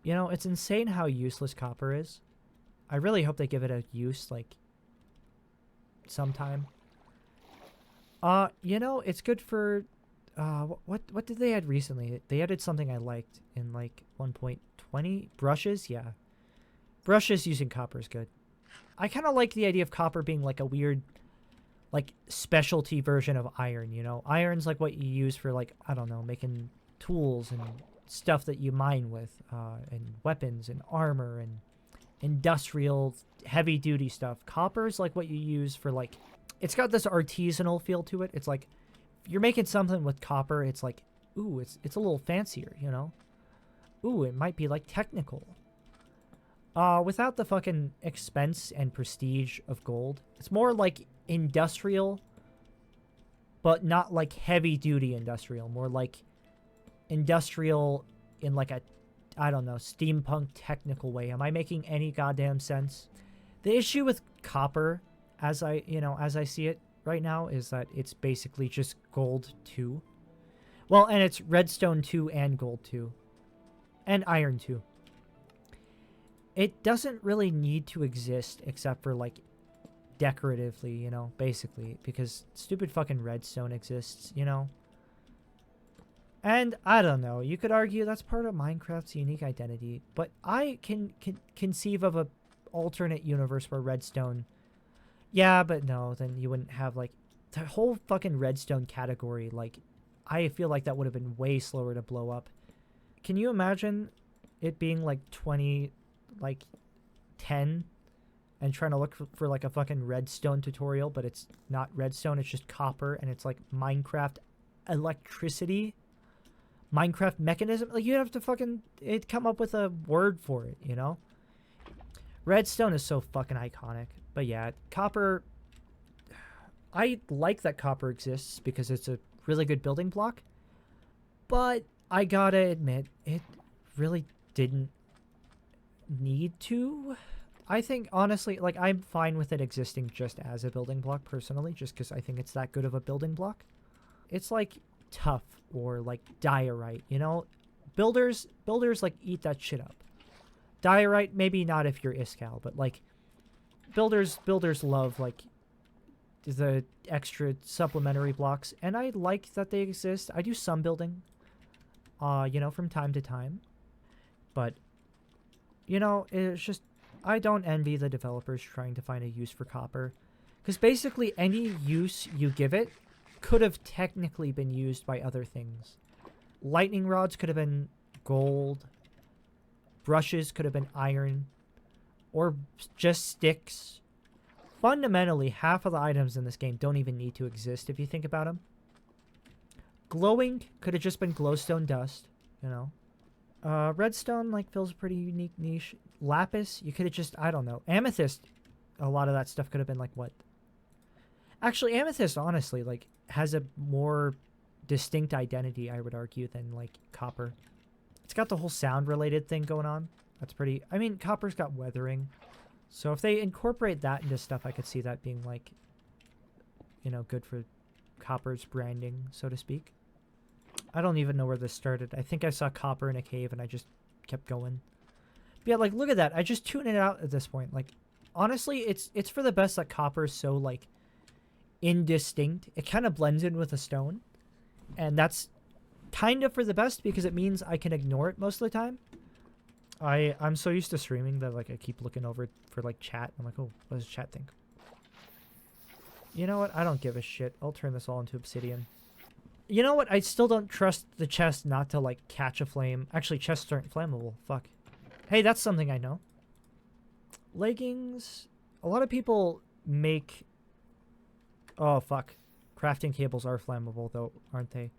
You know, it's insane how useless copper is. I really hope they give it a use, like, sometime. You know, it's good for, what did they add recently? They added something I liked in, like, 1.20? Brushes? Yeah. Brushes using copper is good. I kind of like the idea of copper being, like, a weird, like, specialty version of iron, you know? Iron's, like, what you use for, like, I don't know, making tools and stuff that you mine with, and weapons and armor and industrial heavy duty stuff. Copper's like what you use for like it's got this artisanal feel to it. It's like if you're making something with copper, it's like ooh, it's a little fancier, you know? Ooh, it might be like technical. Without the fucking expense and prestige of gold. It's more like industrial, but not like heavy duty industrial, more like industrial in like a I don't know, steampunk technical way. Am I making any goddamn sense? The issue with copper, as I see it right now, is that it's basically just gold 2. Well, and it's redstone 2 and gold 2. And iron 2. It doesn't really need to exist except for, like, decoratively, you know, basically. Because stupid fucking redstone exists, you know? And I don't know, you could argue that's part of Minecraft's unique identity, but I can conceive of a alternate universe where redstone. Yeah, but no, then you wouldn't have like the whole fucking redstone category. Like, I feel like that would have been way slower to blow up. Can you imagine it being like 20, like 10, and trying to look for like a fucking redstone tutorial, but it's not redstone, it's just copper, and it's like Minecraft electricity? Minecraft mechanism? Like, you'd have to fucking come up with a word for it, you know? Redstone is so fucking iconic. But yeah, copper. I like that copper exists because it's a really good building block. But I gotta admit, it really didn't need to. I think, honestly, like, I'm fine with it existing just as a building block, personally, just because I think it's that good of a building block. It's like tough or like diorite, you know? Builders like eat that shit up. Diorite, maybe not if you're Iskal, but like builders love like the extra supplementary blocks, and I like that they exist. I do some building, you know, from time to time, but you know, it's just I don't envy the developers trying to find a use for copper, because basically any use you give it could have technically been used by other things. Lightning rods could have been gold. Brushes could have been iron. Or just sticks. Fundamentally, half of the items in this game don't even need to exist if you think about them. Glowing could have just been glowstone dust, you know. Redstone, like, fills a pretty unique niche. Lapis, you could have just, I don't know. Amethyst, a lot of that stuff could have been, like, what? Actually, Amethyst, honestly, like, has a more distinct identity, I would argue, than, like, copper. It's got the whole sound-related thing going on. That's pretty... I mean, copper's got weathering. So if they incorporate that into stuff, I could see that being, like, you know, good for copper's branding, so to speak. I don't even know where this started. I think I saw copper in a cave, and I just kept going. But yeah, like, look at that. I just tune it out at this point. Like, honestly, it's for the best that copper is so, like, indistinct. It kind of blends in with a stone. And that's kind of for the best because it means I can ignore it most of the time. I'm so used to streaming that like I keep looking over for like chat. I'm like, oh, what does chat think? You know what? I don't give a shit. I'll turn this all into obsidian. You know what? I still don't trust the chest not to like catch a flame. Actually, chests aren't flammable. Fuck. Hey, that's something I know. Leggings. A lot of people make... Oh, fuck. Crafting tables are flammable though, aren't they?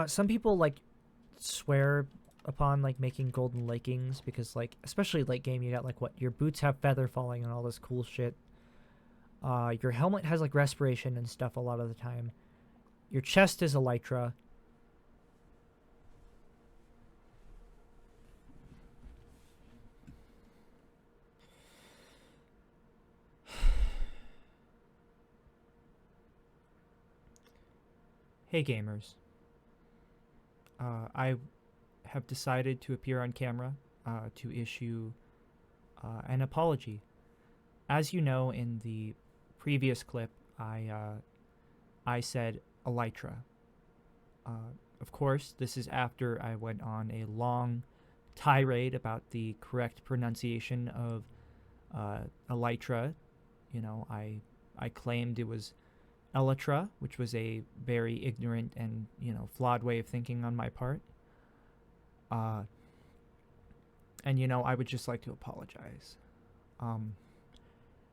Some people like swear upon like making golden leggings because like especially late game you got like what your boots have feather falling and all this cool shit. Your helmet has like respiration and stuff a lot of the time. Your chest is elytra. Hey gamers. I have decided to appear on camera to issue an apology. As you know, in the previous clip, I said elytra. Of course, this is after I went on a long tirade about the correct pronunciation of elytra. You know, I claimed it was elytra, which was a very ignorant and, you know, flawed way of thinking on my part. And, you know, I would just like to apologize.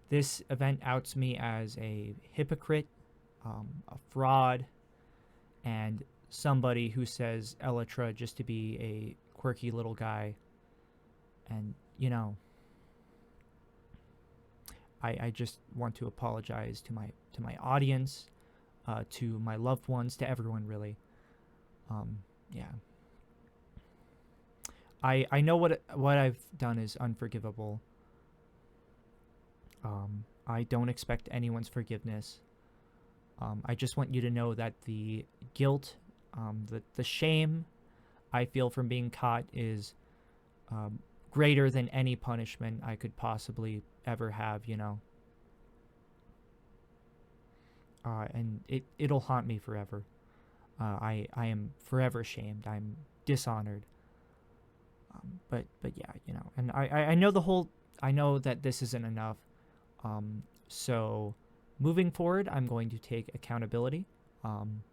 This event outs me as a hypocrite, a fraud, and somebody who says elytra just to be a quirky little guy. And, you know, I just want to apologize to my audience, to my loved ones, to everyone really. Yeah. I know what I've done is unforgivable. I don't expect anyone's forgiveness. I just want you to know that the guilt, the shame I feel from being caught is greater than any punishment I could possibly ever have, you know. And it'll haunt me forever. I am forever shamed. I'm dishonored. But yeah, you know, and I know I know that this isn't enough. So moving forward, I'm going to take accountability. I'm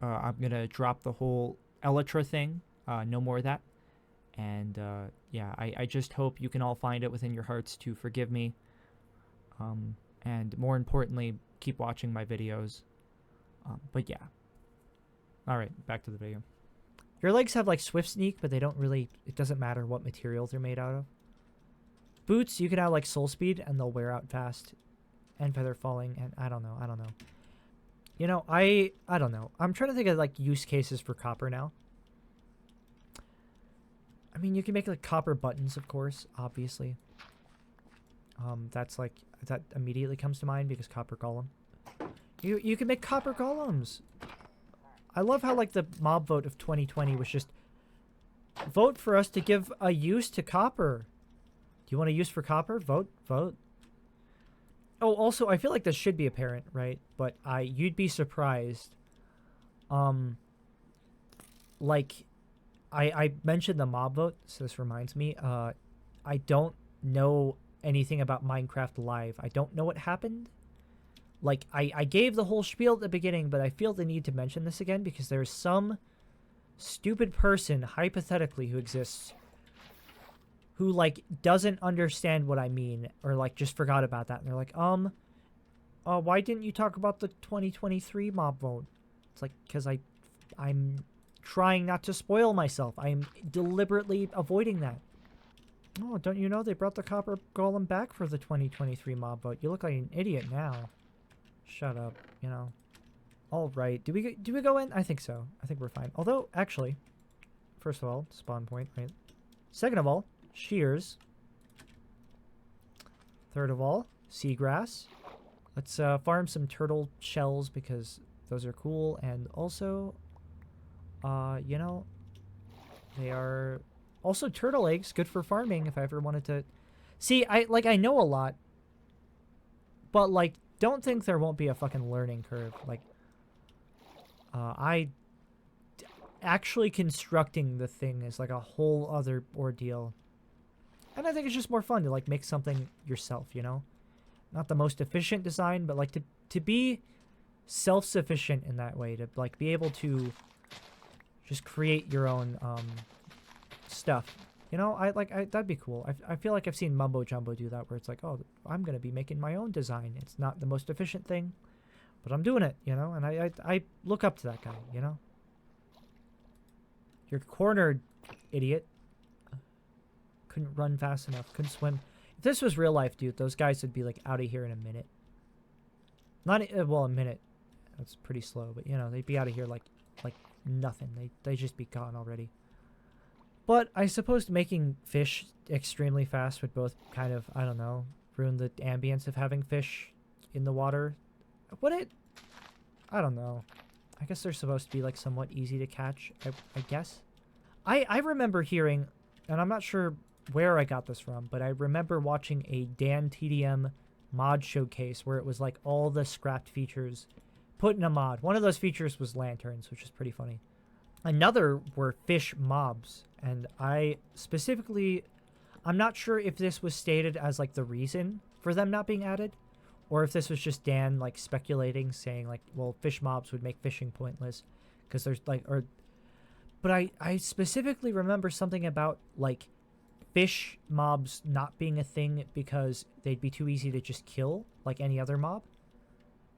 gonna drop the whole elytra thing. No more of that. And yeah, I just hope you can all find it within your hearts to forgive me. And more importantly, keep watching my videos. But yeah. All right, back to the video. Your legs have like swift sneak, but they don't really, it doesn't matter what material they're made out of. Boots, you can have like soul speed and they'll wear out fast. And feather falling, and I don't know. You know, I don't know. I'm trying to think of like use cases for copper now. I mean, you can make like copper buttons, of course, obviously. That's like, that immediately comes to mind because copper golem. You can make copper golems. I love how like the mob vote of 2020 was just vote for us to give a use to copper. Do you want a use for copper? Vote. Oh, also, I feel like this should be apparent, right? But you'd be surprised. Like, I mentioned the mob vote, so this reminds me. I don't know anything about Minecraft Live. I don't know what happened. Like, I gave the whole spiel at the beginning, but I feel the need to mention this again because there's some stupid person, hypothetically, who exists who, like, doesn't understand what I mean or, like, just forgot about that. And they're like, why didn't you talk about the 2023 mob vote? It's like, because I'm trying not to spoil myself. I'm deliberately avoiding that. Oh, don't you know they brought the copper golem back for the 2023 mob vote? You look like an idiot now. Shut up, you know. All right, do we go in? I think so. I think we're fine. Although, actually, first of all, spawn point, right? Second of all, shears. Third of all, seagrass. Let's farm some turtle shells because those are cool. And also, you know, they are also turtle eggs. Good for farming if I ever wanted to. See, I know a lot. But, like, don't think there won't be a fucking learning curve. Like, actually constructing the thing is, like, a whole other ordeal. And I think it's just more fun to, like, make something yourself, you know? Not the most efficient design, but, like, to be self-sufficient in that way. To, like, be able to just create your own, stuff. You know, that'd be cool. I feel like I've seen Mumbo Jumbo do that, where it's like, oh, I'm going to be making my own design. It's not the most efficient thing, but I'm doing it, you know? And I look up to that guy, you know? You're cornered, idiot. Couldn't run fast enough. Couldn't swim. If this was real life, dude, those guys would be, like, out of here in a minute. Not, well, a minute. That's pretty slow, but, you know, they'd be out of here like nothing. They'd just be gone already. But I suppose making fish extremely fast would both kind of, I don't know, ruin the ambience of having fish in the water. Would it? I don't know. I guess they're supposed to be, like, somewhat easy to catch, I guess. I remember hearing, and I'm not sure where I got this from, but I remember watching a Dan TDM mod showcase where it was like all the scrapped features put in a mod. One of those features was lanterns, which is pretty funny. Another were fish mobs, and I specifically, I'm not sure if this was stated as like the reason for them not being added, or if this was just Dan like speculating, saying like, well, fish mobs would make fishing pointless because there's like, or, but I specifically remember something about like fish mobs not being a thing because they'd be too easy to just kill like any other mob,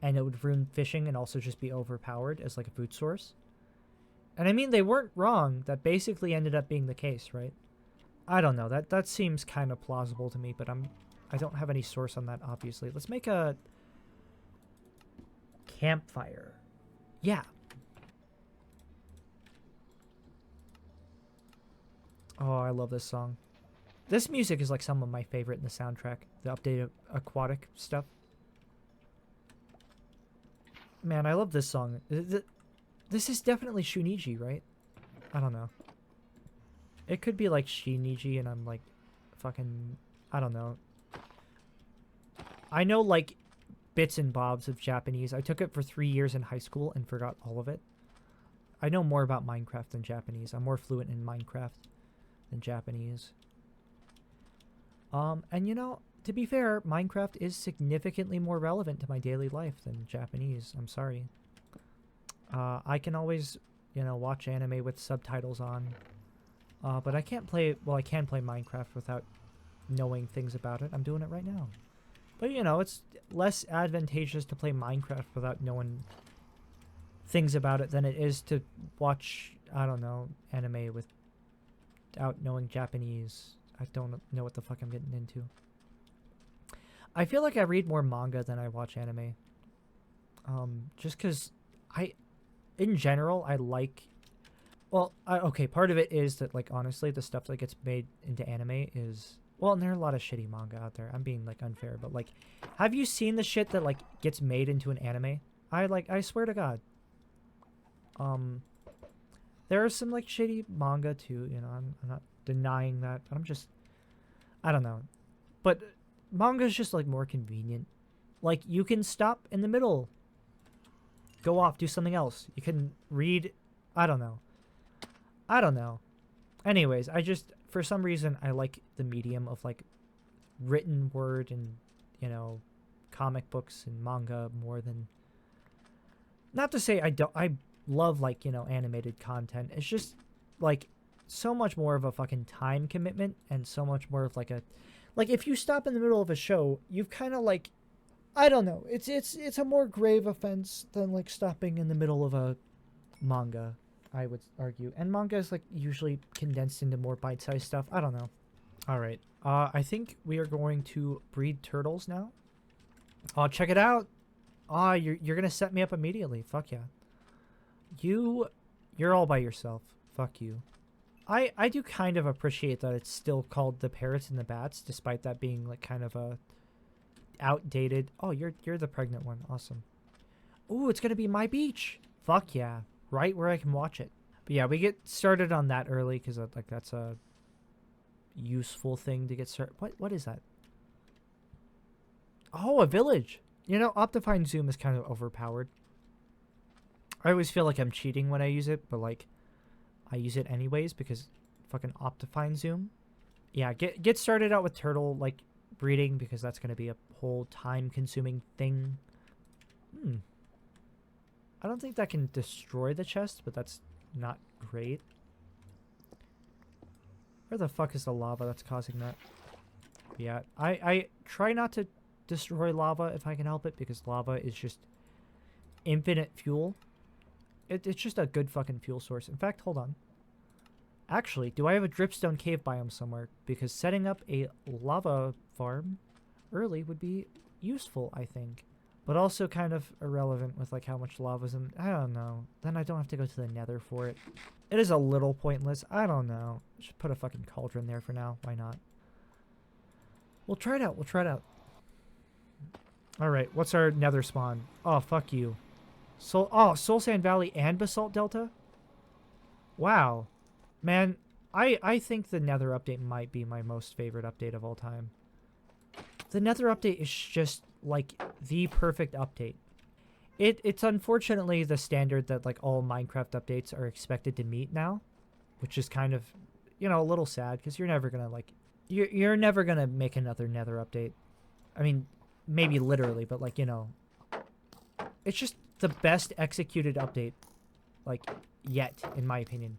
and it would ruin fishing and also just be overpowered as like a food source. And I mean, they weren't wrong. That basically ended up being the case, right? I don't know. That seems kind of plausible to me, but I don't have any source on that, obviously. Let's make a campfire. Yeah. Oh, I love this song. This music is like some of my favorite in the soundtrack. The updated aquatic stuff. Man, I love this song. This is definitely Shuniji, right? I don't know. It could be like Shiniji and I'm like fucking, I don't know. I know like bits and bobs of Japanese. I took it for 3 years in high school and forgot all of it. I know more about Minecraft than Japanese. I'm more fluent in Minecraft than Japanese. And you know, to be fair, Minecraft is significantly more relevant to my daily life than Japanese. I'm sorry. I can always, you know, watch anime with subtitles on. But I can't play, well, I can play Minecraft without knowing things about it. I'm doing it right now. But, you know, it's less advantageous to play Minecraft without knowing things about it than it is to watch, I don't know, anime without knowing Japanese. I don't know what the fuck I'm getting into. I feel like I read more manga than I watch anime. Just because in general, I like... Well, okay, part of it is that, like, honestly, the stuff that gets made into anime is... Well, and there are a lot of shitty manga out there. I'm being, like, unfair, but, like... Have you seen the shit that, like, gets made into an anime? I swear to God. There are some, like, shitty manga, too, you know, I'm not denying that, but I'm just... I don't know. But manga is just, like, more convenient. Like, you can stop in the middle. Go off, do something else. You can read... I don't know. Anyways, for some reason, I like the medium of, like, written word and, you know, comic books and manga more than... Not to say I love, like, you know, animated content. It's just, like, so much more of a fucking time commitment and so much more of, like, a... Like, if you stop in the middle of a show, you've kind of, like... I don't know. It's a more grave offense than, like, stopping in the middle of a manga, I would argue. And manga is, like, usually condensed into more bite-sized stuff. I don't know. All right. I think we are going to breed turtles now. Oh, check it out. You're gonna set me up immediately. Fuck yeah. You're all by yourself. Fuck you. I do kind of appreciate that it's still called the parrots and the bats, despite that being, like, kind of a outdated... Oh, you're the pregnant one. Awesome. Ooh, it's gonna be my beach. Fuck yeah. Right where I can watch it. But yeah, we get started on that early because like that's a useful thing to get started. What is that? Oh, a village. You know, Optifine Zoom is kind of overpowered. I always feel like I'm cheating when I use it, but like I use it anyways because fucking Optifine Zoom. Yeah, get started out with turtle like breeding because that's gonna be a whole time consuming thing. I don't think that can destroy the chest, but that's not great. Where the fuck is the lava that's causing that? Yeah, I try not to destroy lava if I can help it, because lava is just infinite fuel. It's just a good fucking fuel source. In fact, hold on. Actually, do I have a dripstone cave biome somewhere? Because setting up a lava farm early would be useful, I think. But also kind of irrelevant with, like, how much lava's in... I don't know. Then I don't have to go to the nether for it. It is a little pointless. I don't know. Just put a fucking cauldron there for now. Why not? We'll try it out. We'll try it out. Alright, what's our nether spawn? Oh, fuck you. Soul Sand Valley and Basalt Delta? Wow. Man, I think the Nether update might be my most favorite update of all time. The Nether update is just like the perfect update. It's unfortunately the standard that like all Minecraft updates are expected to meet now, which is kind of, you know, a little sad because you're never gonna like you're never gonna make another Nether update. I mean, maybe literally, but like, you know, it's just the best executed update like yet, in my opinion.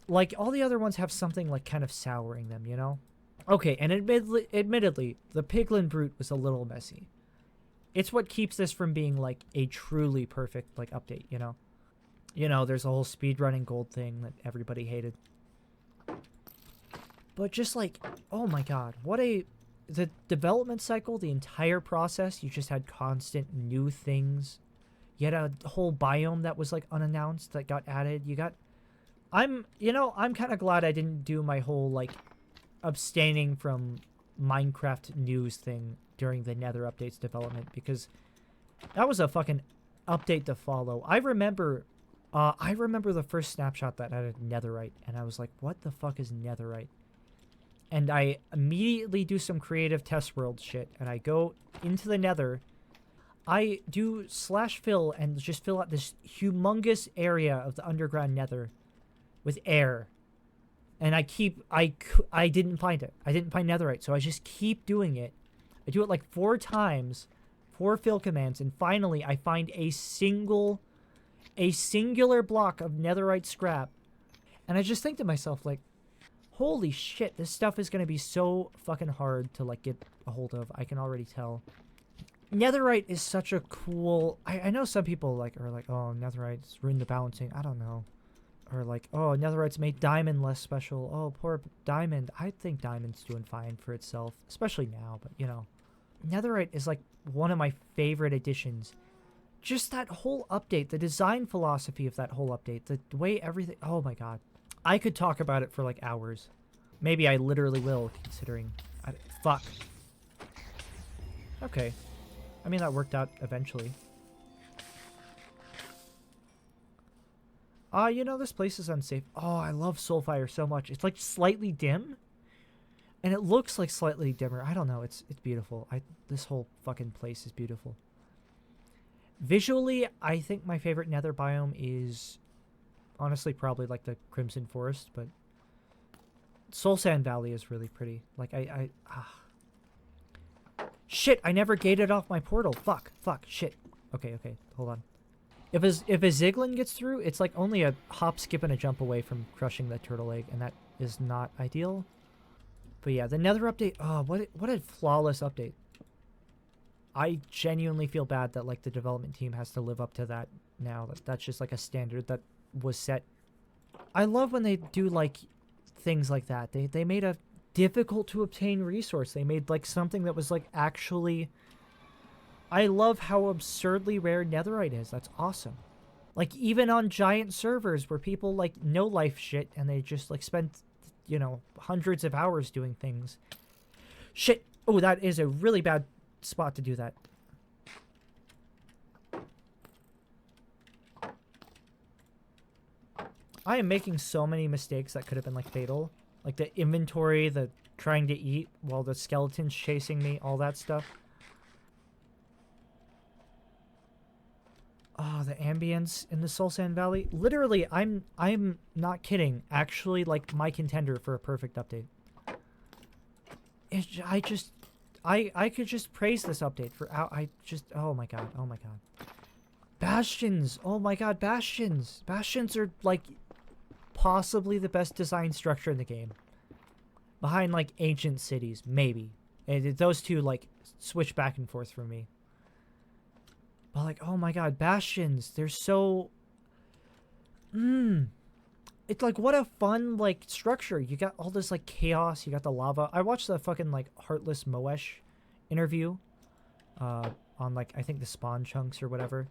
Like all the other ones have something like kind of souring them, you know? Okay, and admittedly, the Piglin Brute was a little messy. It's what keeps this from being like a truly perfect like update, you know? You know, there's a whole speedrunning gold thing that everybody hated. But just like, oh my god, the development cycle, the entire process, you just had constant new things. You had a whole biome that was like unannounced that got added. I'm kind of glad I didn't do my whole like abstaining from Minecraft news thing during the Nether update's development, because that was a fucking update to follow. I remember the first snapshot that had netherite, and I was like, what the fuck is netherite? And I immediately do some creative test world shit, and I go into the nether. I do /fill and just fill out this humongous area of the underground nether with air. And I didn't find it. I didn't find netherite, so I just keep doing it. I do it like 4 times, 4 fill commands, and finally I find a singular block of netherite scrap. And I just think to myself, like, holy shit, this stuff is going to be so fucking hard to, like, get a hold of. I can already tell. Netherite is such a cool... I know some people, like, are like, oh, netherite's ruined the balancing. I don't know. Or like, oh, netherite's made diamond less special. Oh, poor diamond. I think diamond's doing fine for itself, especially now, but, you know. Netherite is, like, one of my favorite additions. Just that whole update, the design philosophy of that whole update, the way everything... Oh, my God. I could talk about it for, like, hours. Maybe I literally will, considering... Fuck. Okay. I mean, that worked out eventually. You know, this place is unsafe. Oh, I love Soulfire so much. It's, like, slightly dim. And it looks like slightly dimmer. I don't know. It's beautiful. This whole fucking place is beautiful. Visually, I think my favorite nether biome is... honestly, probably, like, the Crimson Forest, but... Soul Sand Valley is really pretty. Like, Shit, I never gated off my portal. Fuck, shit. Okay, hold on. If a Ziglin gets through, it's like only a hop, skip, and a jump away from crushing the turtle egg, and that is not ideal. But yeah, the Nether update, oh, what a flawless update. I genuinely feel bad that, like, the development team has to live up to that now. That's just, like, a standard that was set. I love when they do, like, things like that. They made a difficult to obtain resource. They made, like, something that was, like, actually... I love how absurdly rare netherite is. That's awesome. Like, even on giant servers where people, like, no life shit and they just, like, spend, you know, hundreds of hours doing things. Shit. Oh, that is a really bad spot to do that. I am making so many mistakes that could have been, like, fatal. Like, the inventory, the trying to eat while the skeleton's chasing me, all that stuff. Oh, the ambience in the Soul Sand Valley. Literally, I'm not kidding. Actually, like, my contender for a perfect update. I could just praise this update for oh my god. Bastions. Oh my god, bastions. Bastions are, like, possibly the best design structure in the game. Behind, like, ancient cities, maybe. And those two, like, switch back and forth for me. But, like, oh my god, bastions. They're so... It's, like, what a fun, like, structure. You got all this, like, chaos. You got the lava. I watched the fucking, like, Heartless Moesh interview. On, like, I think the spawn chunks or whatever.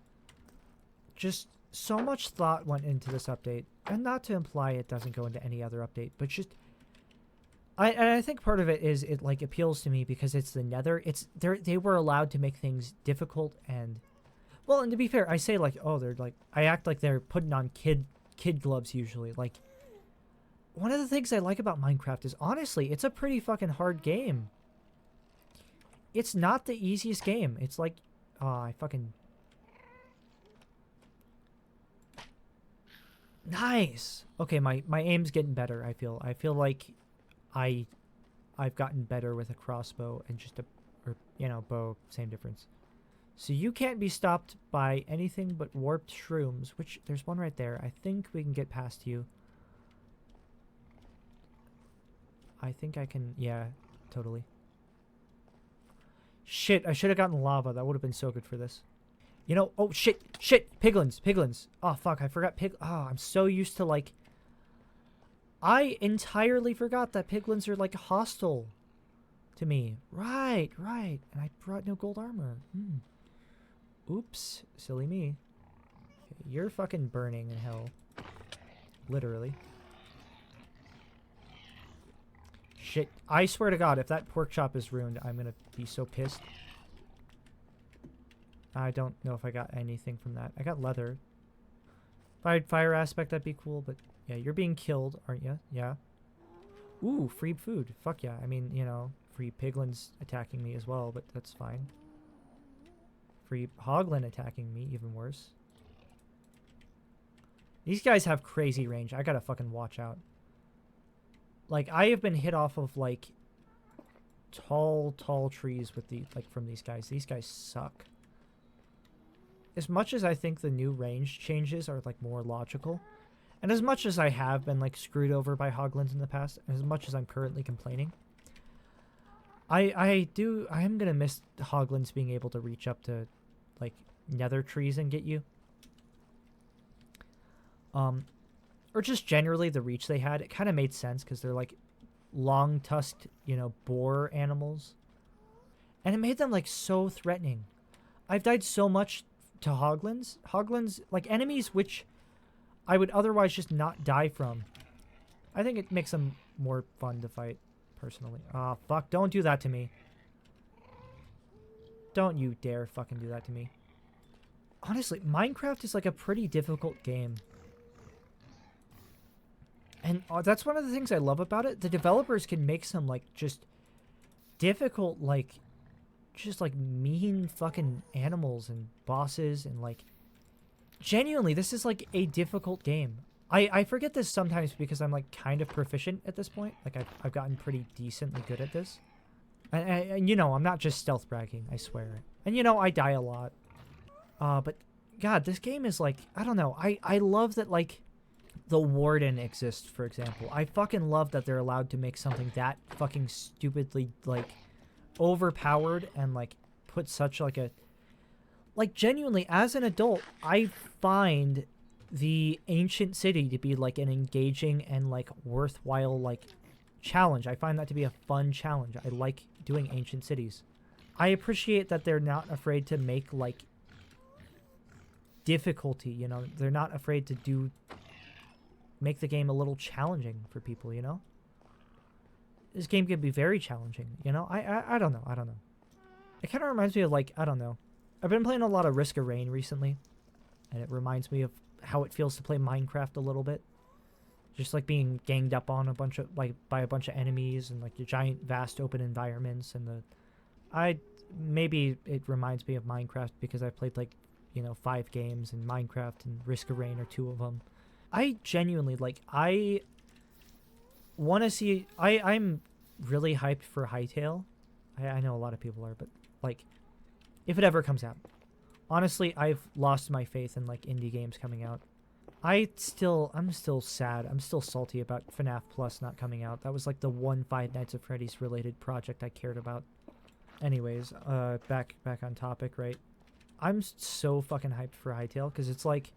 Just so much thought went into this update. And not to imply it doesn't go into any other update, but just... I think part of it is it, like, appeals to me because it's the Nether. They were allowed to make things difficult and... Well, and to be fair, I say, like, oh, they're, like... I act like they're putting on kid gloves, usually. Like, one of the things I like about Minecraft is, honestly, it's a pretty fucking hard game. It's not the easiest game. It's like, I fucking... Nice! Okay, my aim's getting better, I feel. I feel like I've gotten better with a crossbow and just a... Or, you know, bow, same difference. So you can't be stopped by anything but warped shrooms, which there's one right there. I think we can get past you. I think I can, yeah, totally. Shit, I should have gotten lava. That would have been so good for this. You know, oh shit, piglins. Oh fuck, I forgot I'm so used to like... I entirely forgot that piglins are like hostile to me. Right. And I brought no gold armor. Oops, silly me. Okay, you're fucking burning in hell. Literally. Shit, I swear to God, if that pork chop is ruined, I'm gonna be so pissed. I don't know if I got anything from that. I got leather. If I had fire aspect, that'd be cool, but yeah, you're being killed, aren't you? Yeah. Ooh, free food. Fuck yeah. I mean, you know, free piglins attacking me as well, but that's fine. Free hoglin attacking me, even worse. These guys have crazy range. I gotta fucking watch out. Like, I have been hit off of, like, tall trees with the, like, from these guys. These guys suck. As much as I think the new range changes are, like, more logical, and as much as I have been, like, screwed over by hoglins in the past, and as much as I'm currently complaining, I am gonna miss hoglins being able to reach up to, like, nether trees and get you. Or just generally the reach they had. It kind of made sense because they're, like, long-tusked, you know, boar animals. And it made them, like, so threatening. I've died so much to hoglins. Hoglins, like, enemies which I would otherwise just not die from. I think it makes them more fun to fight, personally. Ah, fuck. Don't do that to me. Don't you dare fucking do that to me. Honestly, Minecraft is, like, a pretty difficult game. And that's one of the things I love about it. The developers can make some, like, just difficult, like, just, like, mean fucking animals and bosses and, like, genuinely, this is, like, a difficult game. I forget this sometimes because I'm, like, kind of proficient at this point. Like, I've gotten pretty decently good at this. And, you know, I'm not just stealth bragging, I swear. And, you know, I die a lot. But, God, this game is, like, I don't know. I love that, like, the warden exists, for example. I fucking love that they're allowed to make something that fucking stupidly, like, overpowered and, like, put such, like, a... Like, genuinely, as an adult, I find the ancient city to be, like, an engaging and, like, worthwhile, like, challenge. I find that to be a fun challenge. I like doing ancient cities. I appreciate that they're not afraid to make, like, difficulty, you know? They're not afraid to make the game a little challenging for people, you know? This game can be very challenging, you know? I don't know. It kind of reminds me of, like, I don't know. I've been playing a lot of Risk of Rain recently, and it reminds me of how it feels to play Minecraft a little bit. Just, like, being ganged up on by a bunch of enemies and, like, the giant, vast, open environments and maybe it reminds me of Minecraft because I've played, like, you know, 5 games, and Minecraft and Risk of Rain are 2 of them. I genuinely, like, I want to see... I'm really hyped for Hytale. I know a lot of people are, but, like, if it ever comes out. Honestly, I've lost my faith in, like, indie games coming out. I'm still sad. I'm still salty about FNAF Plus not coming out. That was, like, the one Five Nights at Freddy's related project I cared about. Anyways, back on topic, right? I'm so fucking hyped for Hytale, because it's, like...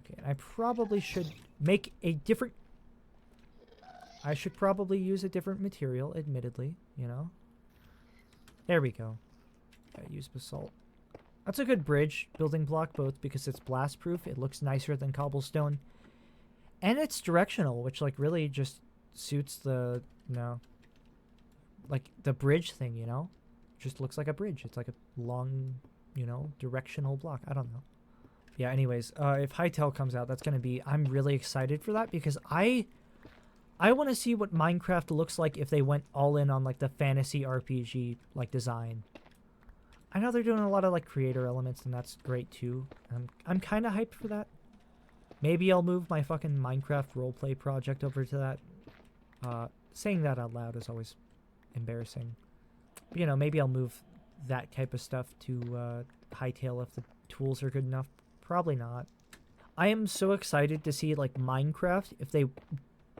Okay, and I probably should make a different... I should probably use a different material, admittedly, you know? There we go. I use basalt. That's a good bridge building block, both because it's blast proof, it looks nicer than cobblestone, and it's directional, which, like, really just suits the, you know, like, the bridge thing, you know? Just looks like a bridge. It's like a long, you know, directional block. I don't know. Yeah, anyways, if Hytale comes out, that's going to be... I'm really excited for that because I I want to see what Minecraft looks like if they went all in on like the fantasy RPG like design. I know they're doing a lot of like creator elements, and that's great too. I'm kind of hyped for that. Maybe I'll move my fucking Minecraft roleplay project over to that. Saying that out loud is always embarrassing. But, you know, maybe I'll move that type of stuff to Hightail if the tools are good enough. Probably not. I am so excited to see like Minecraft if they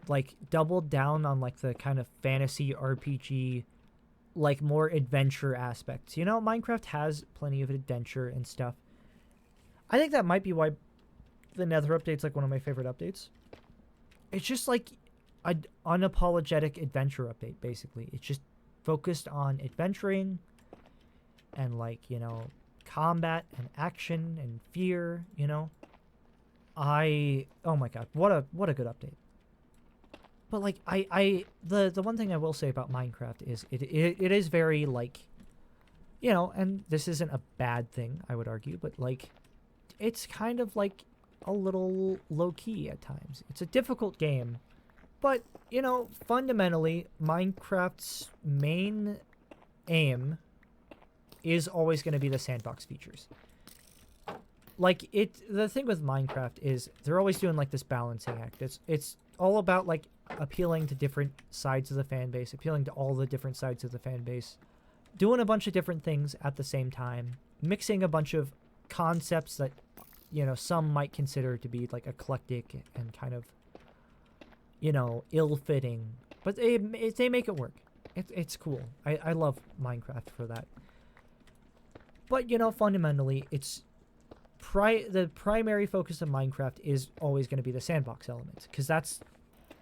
like doubled down on like the kind of fantasy RPG, like more adventure aspects. You know, Minecraft has plenty of adventure and stuff. I think that might be why the Nether update's like one of my favorite updates. It's just like an unapologetic adventure update, basically. It's just focused on adventuring and like, you know, combat and action and fear, you know. Oh my god, what a good update. But like the one thing I will say about Minecraft is it is very like, you know, and this isn't a bad thing, I would argue, but like it's kind of like a little low key at times. It's a difficult game, but you know, fundamentally Minecraft's main aim is always going to be the sandbox features. Like the thing with Minecraft is they're always doing like this balancing act. It's all about like appealing to different sides of the fan base, appealing to all the different sides of the fan base, doing a bunch of different things at the same time, mixing a bunch of concepts that, you know, some might consider to be like eclectic and kind of, you know, ill-fitting, but they make it work. It's cool. I love Minecraft for that. But you know, fundamentally, it's the primary focus of Minecraft is always going to be the sandbox elements, because that's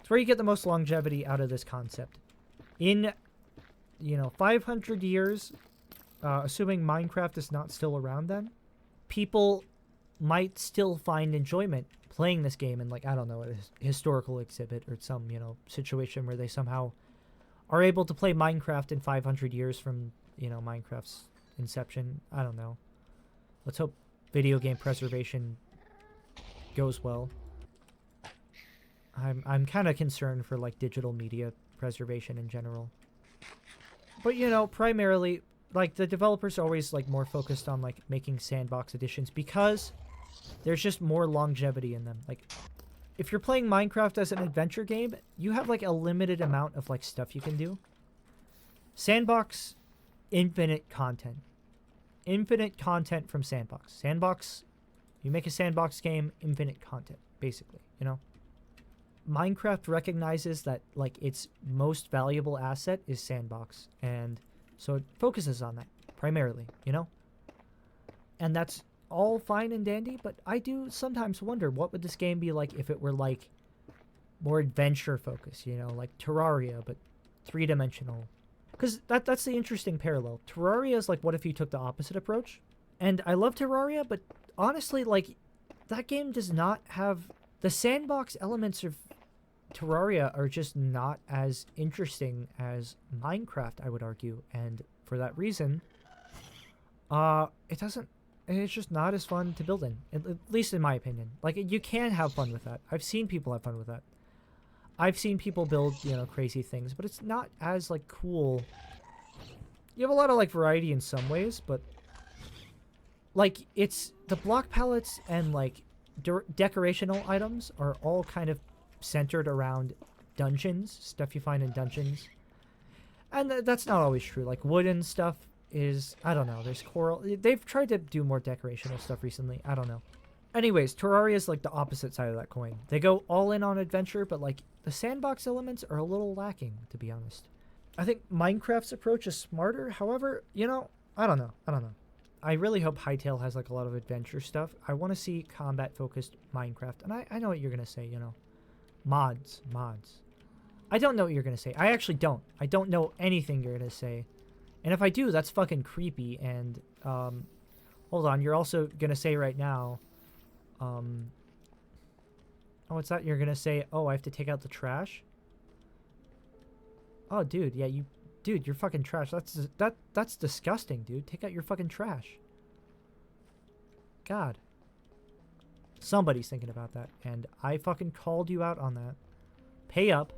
where you get the most longevity out of this concept. In, you know, 500 years, assuming Minecraft is not still around then, people might still find enjoyment playing this game in, like, I don't know, a historical exhibit or some, you know, situation where they somehow are able to play Minecraft in 500 years from, you know, Minecraft's inception. I don't know. Let's hope video game preservation goes well. I'm kind of concerned for like digital media preservation in general. But you know, primarily like the developers are always like more focused on like making sandbox editions because there's just more longevity in them. Like if you're playing Minecraft as an adventure game, you have like a limited amount of like stuff you can do. Sandbox, infinite content. Infinite content from Sandbox. Sandbox, you make a Sandbox game, infinite content, basically, you know? Minecraft recognizes that, like, its most valuable asset is Sandbox, and so it focuses on that, primarily, you know? And that's all fine and dandy, but I do sometimes wonder what would this game be like if it were, like, more adventure-focused, you know? Like Terraria, but three-dimensional. Because that's the interesting parallel. Terraria is like, what if you took the opposite approach? And I love Terraria, but honestly, like, that game does not have... The sandbox elements of Terraria are just not as interesting as Minecraft, I would argue. And for that reason, it doesn't... It's just not as fun to build in. At least in my opinion. Like, you can have fun with that. I've seen people have fun with that. I've seen people build, you know, crazy things, but it's not as, like, cool. You have a lot of, like, variety in some ways, but, like, it's... The block palettes and, like, decorational items are all kind of centered around dungeons, stuff you find in dungeons. And that's not always true. Like, wooden stuff is... I don't know. There's coral... They've tried to do more decorational stuff recently. I don't know. Anyways, Terraria is, like, the opposite side of that coin. They go all in on adventure, but, like, the sandbox elements are a little lacking, to be honest. I think Minecraft's approach is smarter. However, you know, I don't know. I really hope Hytale has, like, a lot of adventure stuff. I want to see combat-focused Minecraft. And I know what you're going to say, you know. Mods. I don't know what you're going to say. I actually don't. I don't know anything you're going to say. And if I do, that's fucking creepy. And, hold on. You're also going to say right now... Oh, what's that? You're gonna say, oh, I have to take out the trash? Oh, dude, yeah, dude, you're fucking trash. That's disgusting, dude. Take out your fucking trash. God. Somebody's thinking about that, and I fucking called you out on that. Pay up.